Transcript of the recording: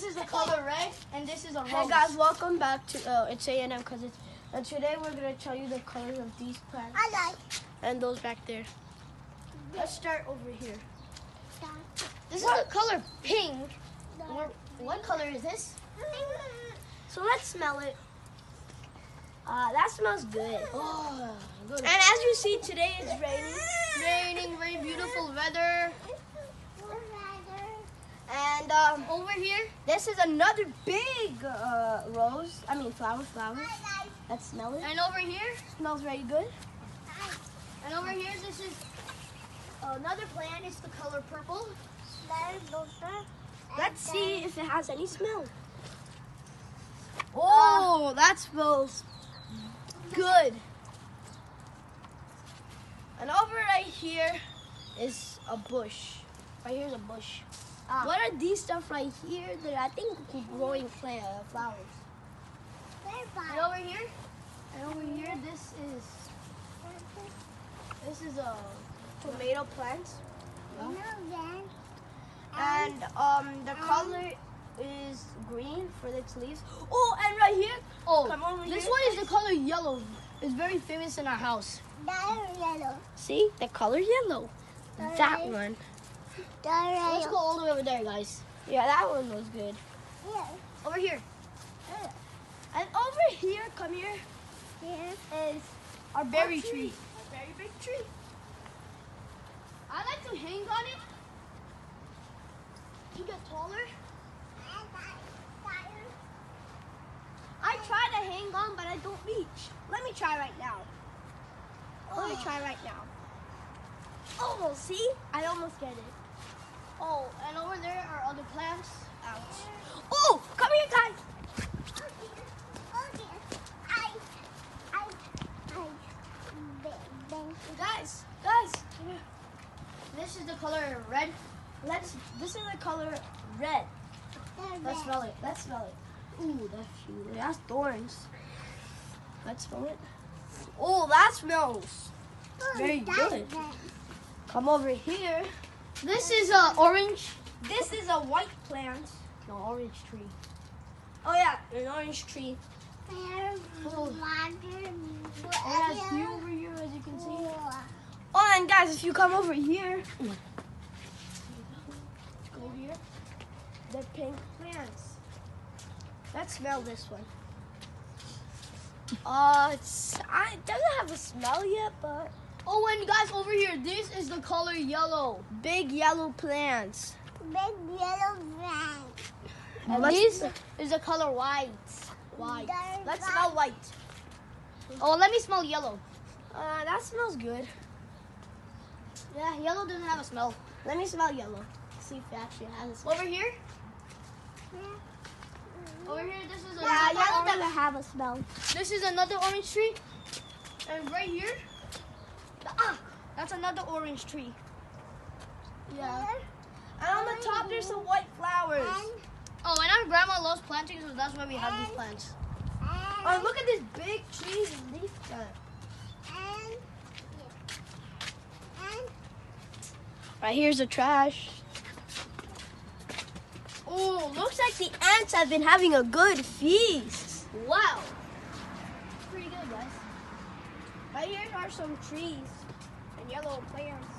This is the color red, and this is a rose. Hey guys, welcome back to it's A&M because it's. And today we're gonna tell you the colors of these plants. And those back there. Let's start over here. This is the color pink. What color is this? So let's smell it. That smells good. Oh, good. And as you see, today it's raining. Raining, very beautiful weather. And Over here, this is another big rose. I mean flower. Let's smell it. and over here, Smells very good. and over here, this is another plant. It's the color purple. Let's see if it has any smell. Oh, that smells good. And over right here is a bush. Right here's a bush. What are these stuff right here that I think keep growing flowers? And over here, this is a Tomato plants. yeah. And the color is green for its leaves. Oh, and right here, Oh, come over this here. one is the color yellow. It's very famous in our house. See, the color yellow. That one. Let's go all the way over there, guys. Yeah, that one was good. Over here. And over here, come here, is Our berry tree. a very big tree. I like to hang on it to get taller. I try to hang on, but I don't reach. Let me try right now. Almost, see? I almost get it. Oh, and over there are other plants. Ouch. Oh, come here, guys. Guys, come here. This is the color red. This is the color red. Let's smell it. Ooh, that's cute. It has thorns. Let's smell it. Oh, that smells very good. Come over here. This is orange. This is a white plant. No, orange tree. Oh yeah, an orange tree. It has few over here, as you can see. Oh, and guys, if you come over here, Let's go over here. the pink plants. Let's smell this one. It doesn't have a smell yet, but Oh, and guys, over here, this is the color yellow. big yellow plants. And this is the color white. White. Let's smell white. Oh, let me smell yellow. That smells good. Yeah, yellow doesn't have a smell. Let me smell yellow. See if it actually has a smell. Over here. Over here, this is Yeah, another yellow orange. doesn't have a smell. This is another orange tree. And right here, that's another orange tree. Yeah. And on the top, there's some white flowers. Oh, and our grandma loves planting, so that's why we have these plants. Oh, look at this big trees and leaf plant. Right here's the trash. Oh, looks like the ants have been having a good feast. Wow. Pretty good, guys. Right here are some trees and yellow plants.